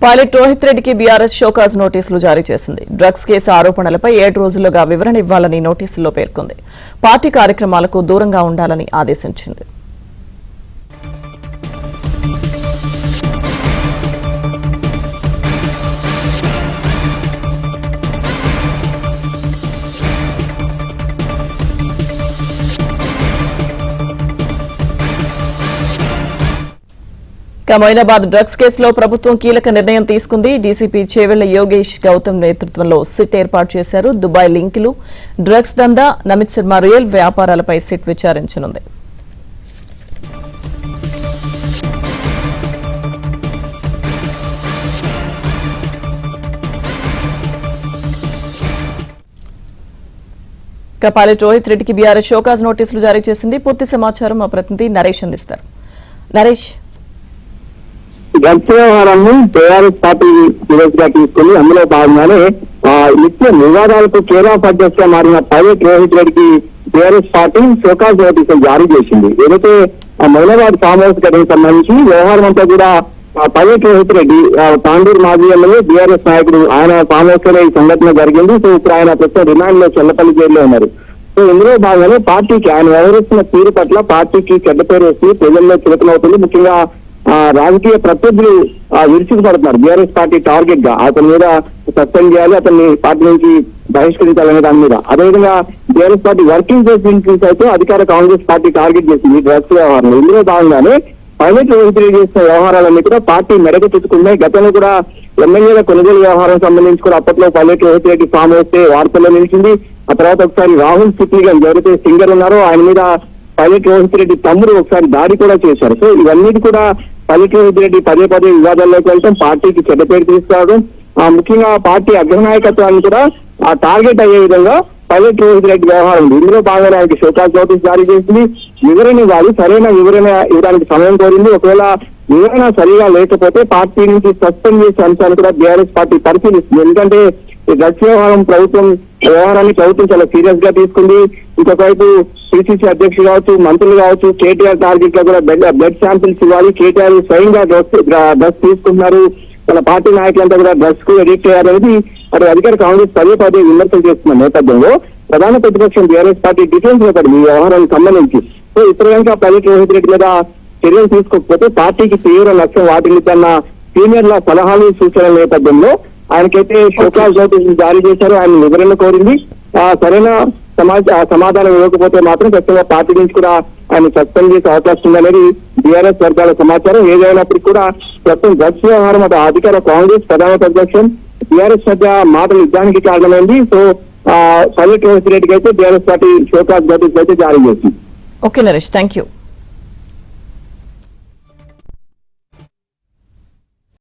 Pilot Rohit రెడ్డికి BRS show cause నోటీసులు జారీ చేసింది. డ్రగ్స్ కేసు ఆరోపణలపై 7 రోజులుగా వివరణ ఇవ్వాలని నోటీసుల్లో పేర్కొంది. పార్టీ కార్యక్రమాలకు దూరంగా ఉండాలని ఆదేశించింది. మొయినాబాద్ డ్రగ్స్ కేసులో ప్రభుత్వం కీలక నిర్ణయం తీసుకుంది. డీసీపీ చేవెళ్ల యోగేష్ గౌతమ్ నేతృత్వంలో సిట్ ఏర్పాటు చేశారు. దుబాయ్ లింకులు, డ్రగ్స్ దందా, నమిత్ శర్మ రియల్ వ్యాపారాలపై సిట్ విచారించనుంది. పైలట్ రోహిత్ రెడ్డికి బీఆర్ఎస్ షోకాజ్ నోటీసులు జారీ చేసింది. పూర్తి సమాచారం మా ప్రతినిధి నరేష్ అందిస్తారు. నరేష్, డ్రగ్స్ వ్యవహారాన్ని టీఆర్ఎస్ పార్టీ సీరియస్ గా తీసుకుని అందులో భాగంగానే నిత్య వివాదాలకు కేర్ ఆఫ్ అడ్రస్ గా మారిన పైలట్ రోహిత్ రెడ్డికి టీఆర్ఎస్ పార్టీ షోకాజ్ నోటీసులు జారీ చేసింది. ఏదైతే మొయినాబాద్ ఫామ్ హౌస్ ఘటనకు సంబంధించి వ్యవహారం అంతా కూడా పైలట్ రోహిత్ రెడ్డి తాండూరు మాజీ ఎమ్మెల్యే బీఆర్ఎస్ నాయకుడు ఆయన ఫామ్ హౌస్ లోనే ఈ సంఘటన జరిగింది. సో ఇప్పుడు ఆయన ప్రస్తుతం రిమాండ్ లో చెల్లపల్లి జైల్లో ఉన్నారు. సో ఇందులో భాగంగానే పార్టీకి ఆయన వ్యవహరిస్తున్న తీరు పట్ల పార్టీకి చెడ్డ పేరు వస్తుంది, ప్రజల్లో చులకనవుతుంది. ముఖ్యంగా రాజకీయ ప్రత్యర్థులు విరుచుకుపడుతున్నారు. బీఆర్ఎస్ పార్టీ టార్గెట్ గా అతని మీద సస్పెండ్ చేయాలి, అతన్ని పార్టీ నుంచి బహిష్కరించాలనే దాని మీద. అదేవిధంగా బీఆర్ఎస్ పార్టీ వర్కింగ్ ప్రెసిడెంట్ అయితే అధికార కాంగ్రెస్ పార్టీ టార్గెట్ చేసింది డ్రగ్స్ వ్యవహారంలో. ఇందులో భాగంగానే పైలట్ రోహిత్ రెడ్డి చేసిన వ్యవహారాలన్నీ కూడా పార్టీ మెడకు చుట్టుకున్నాయి. గతంలో కూడా ఎమ్మెల్యేల కొనుగోలు వ్యవహారం సంబంధించి కూడా అప్పట్లో పైలట్ రోహిత్ రెడ్డి ఫామ్ వస్తే వార్తల్లో నిలిచింది. ఆ తర్వాత ఒకసారి రాహుల్ సిప్లిగా ఎవరైతే సింగర్ ఉన్నారో ఆయన మీద పైలట్ రోహిత్ రెడ్డి తమ్ముడు ఒకసారి దాడి కూడా చేశారు. సో ఇవన్నిటి కూడా పైలట్ రోహిత్ రెడ్డి పదే వివాదాల్లోకి వెళ్ళడం, పార్టీకి చెడ్డ పేరు తీసుకురావడం, ముఖ్యంగా పార్టీ అగ్రనాయకత్వాన్ని కూడా టార్గెట్ అయ్యే విధంగా పైలట్ రోహిత్ రెడ్డి వ్యవహారం ఉంది. ఇందులో భాగంగా ఆయనకి షోకాజ్ నోటీస్ జారీ చేసింది. వివరణ ఇవ్వాలి, సరైన వివరణ ఇవ్వడానికి సమయం కోరింది. ఒకవేళ వివరణ సరిగా లేకపోతే పార్టీ నుంచి సస్పెండ్ చేసే అంశాన్ని కూడా బీఆర్ఎస్ పార్టీ పరిశీలిస్తుంది. ఎందుకంటే ఈ డ్రగ్స్ వ్యవహారాన్ని ప్రభుత్వం చాలా సీరియస్ గా తీసుకుంది. ఇంకొక వైపు పిసిసి అధ్యక్షుడు కావచ్చు, మంత్రులు కావచ్చు, కేటీఆర్ టార్గెట్ లో కూడా బ్లడ్ శాంపిల్స్ ఇవ్వాలి. కేటీఆర్ స్వయంగా డ్రగ్స్ తీసుకుంటున్నారు, తన పార్టీ నాయకులంతా కూడా డ్రగ్స్ కు ఎడిక్ట్ అయ్యారనేది అటు అధికార కాంగ్రెస్ పదే విమర్శలు చేస్తున్న నేపథ్యంలో ప్రధాన ప్రతిపక్షం బీఆర్ఎస్ పార్టీ డిఫెన్స్ లో పడింది ఈ వ్యవహారానికి సంబంధించి. సో ఇప్పుడు కనుక పైలట్ రోహిత్ రెడ్డి మీద చర్యలు తీసుకోకపోతే పార్టీకి తీవ్ర నష్టం వాటిల్లుతున్న సీనియర్ల సలహాలు సూచనల నేపథ్యంలో ఆయనకైతే షోకాజ్ నోటీసులు జారీ చేశారు. ఆయన వివరణ కోరింది. సరైన సమాధానం ఇవ్వకపోతే మాత్రం ఖచ్చితంగా పార్టీ నుంచి కూడా ఆయన సస్పెండ్ చేసే అవకాశం ఉందనేది బీఆర్ఎస్ వర్గాల సమాచారం. ఏదైనప్పటికీ కూడా ప్రస్తుతం డ్రగ్స్ వ్యవహారం అటు అధికార కాంగ్రెస్ ప్రధాన ప్రతిపక్షం బీఆర్ఎస్ మధ్య మాటలు యుద్ధానికి కారణమైంది. సో పైలట్ రోహిత్ రెడ్డికి అయితే బీఆర్ఎస్ పార్టీ షోకాజ్ నోటీసులు అయితే జారీ చేసింది. Okay Naresh, thank you.